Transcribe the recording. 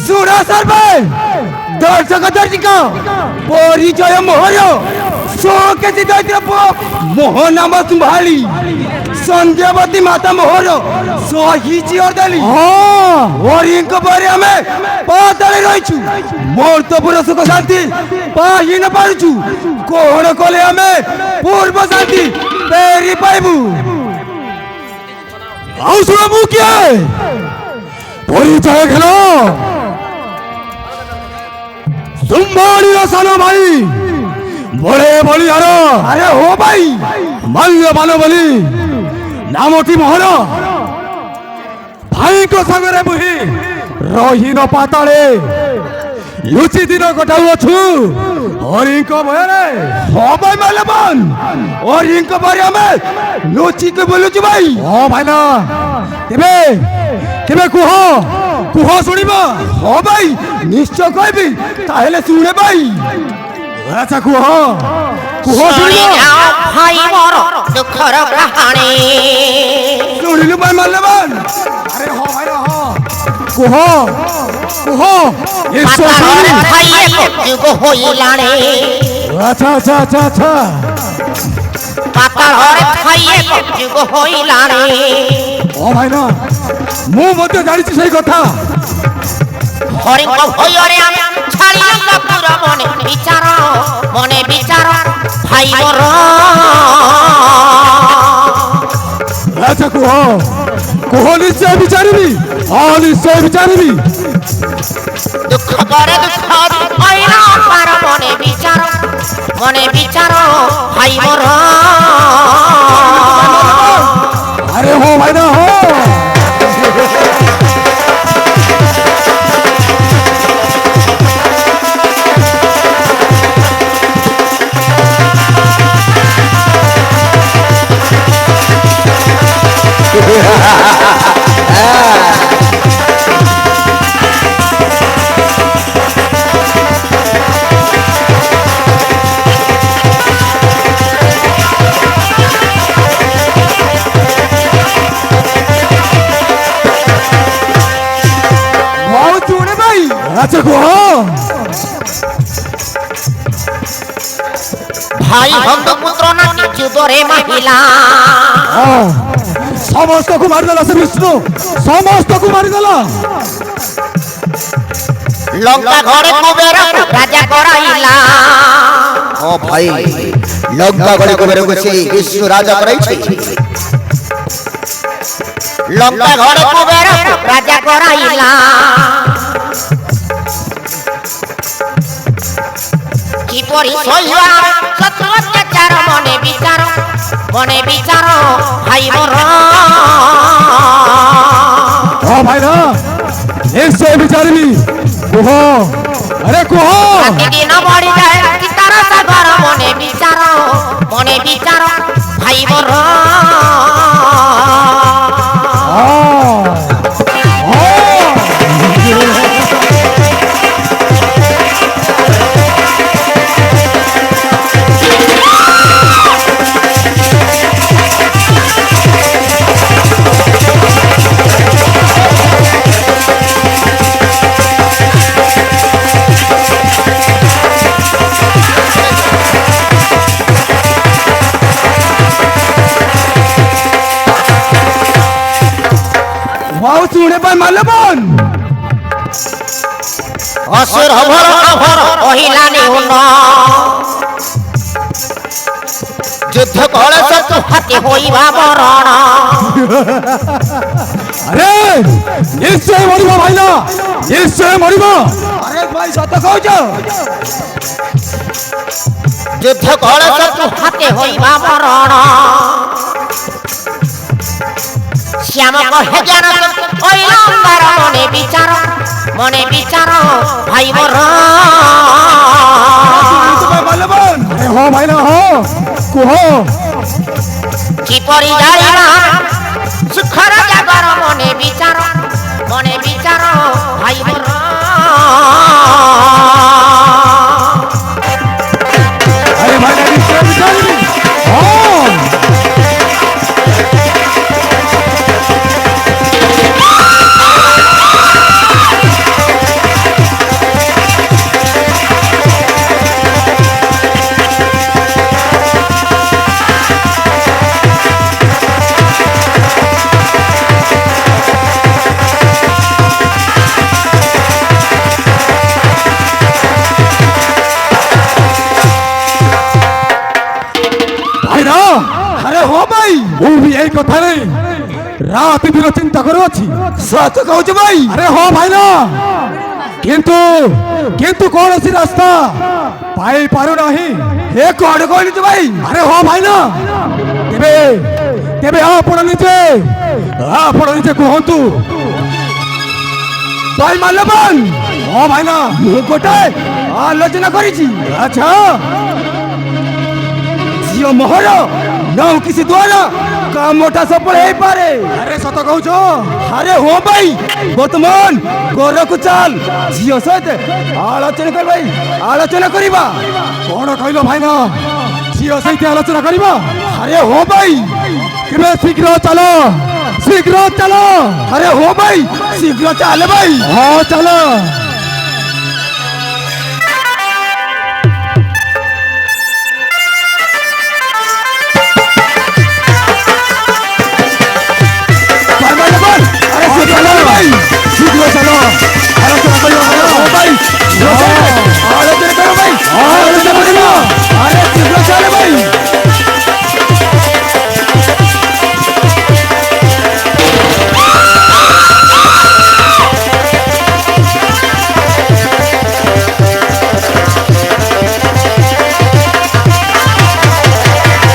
सुना सर्वे दर्शक दर्शिका परिचय मोहर शोकेसी दैत्र मोहन नाम संभाली संध्यावती माता मोहर सही अर्दाली हरिंक पर आम पाताले रहीचु मर्तपुर सुख शांति पाई न पारुचु कौन कले आम पूर्व शांति फेरी पाइबू आउ किए परिचय खेल संभाली सानो भाई बड़े बलिहार अरे हो भाई माल्यवान बोली नामटी मोहर भाई को संगे मुही रही न पाताले लुचि दिन कटाऊछु हरि भयरे हाँ भाई माल्यवान हरि भय आम लुचि के बोलुचु भाई हाँ भाई ना केबे केबे कुह कुह शुणिब हाँ भाई निश्चय कहबी ताहेले शुणे भाई अच्छा कुह कुह भाई मोर दुखर कहानी शुणिलु भाई माल्यवान अरे हाँ भाई हाँ कुह कुह ये सोसारी भाई को जुग होइलाणे अच्छा अच्छा अच्छा अच्छा पाताल हरे भाई को जुग होइलाणे हाँ भाई ना मु मध्य जानी सही कथा हरि को भयरे आम छाड़िया कपुर मने विचार भाई मोर अच्छा कुह कुह निश्चय विचारिबी हाँ निश्चय विचारिबी दुख करे दुख आईना पार मने विचार भाई मोर अरे हो भाई ना हो अच्छा कुह भाई हम तो पुत्र ना जुदरे महिला समस्त को मारिदेला से विष्णु समस्त को मारिदेला लंका घरे कुबेर राजा कराइला ओ भाई लंका घरे कुबेर को से विष्णु राजा कराई छी लंका घरे कुबेर राजा कराइला की परी सहिया शत्रु अत्याचार मने विचार भाई मोर हाँ भाई ना निश्चय विचारिबी कुह अरे कुह प्रतिदिन बढ़ी जाए चितार सागर मने विचार भाई मोर शुणे भाई माल्यवान असुर अभर ओहिलानी हुन युद्ध कले शत्रु हाथी होइबा मरण अरे निश्चय मरिबो भाई ना निश्चय मरिबो अरे भाई सत कहउछ युद्ध कले शत्रु हाथी होइबा मरण श्याम कहे ज्ञान ओइलंबर मने विचार भाई मोर माल्यवान अरे हो भाई ना हो कुह की परी जाइना सुखर जागर मने विचार भाई मोर अरे କଥା ନେଇ ରାତି ଦିନ ଚିନ୍ତା କରୁଅଛି। ସତ କହୁଛ ଭାଇ? ଆରେ ହଁ ଭାଇନା, କିନ୍ତୁ କିନ୍ତୁ କୌଣସି ରାସ୍ତା ପାଇପାରୁନାହିଁ। ଏ କଣ କହିଲୁ ତୁ ଭାଇ? ଆରେ ହଁ ଭାଇନା, ତେବେ ତେବେ ଆପଣ ନିଜେ କୁହନ୍ତୁ। ଭାଇ ମାଲ୍ୟବାନ, ହଁ ଭାଇନା, ମୁଁ ଗୋଟାଏ ଆଲୋଚନା କରିଛି। ଆଚ୍ଛା ଝିଅ ମୋହର ନଉ କିଛି ଦ୍ୱାରା କାମଟା ସଫଳ ହେଇପାରେ। ଆରେ ସତ କହୁଛ? ଆରେ ହଁ ଭାଇ, ବର୍ତ୍ତମାନ ଘରକୁ ଚାଲ, ଝିଅ ସହିତ ଆଲୋଚନା କର ଭାଇ, ଆଲୋଚନା କରିବା। କଣ କହିଲ ଭାଇନା? ଝିଅ ସହିତ ଆଲୋଚନା କରିବା? ଆରେ ହଁ ଭାଇ, ତେବେ ଶୀଘ୍ର ଚାଲ, ଶୀଘ୍ର ଚାଲ। ଆରେ ହଁ ଭାଇ, ଶୀଘ୍ର ଚାଲେ ଭାଇ। ହଁ ଚାଲ।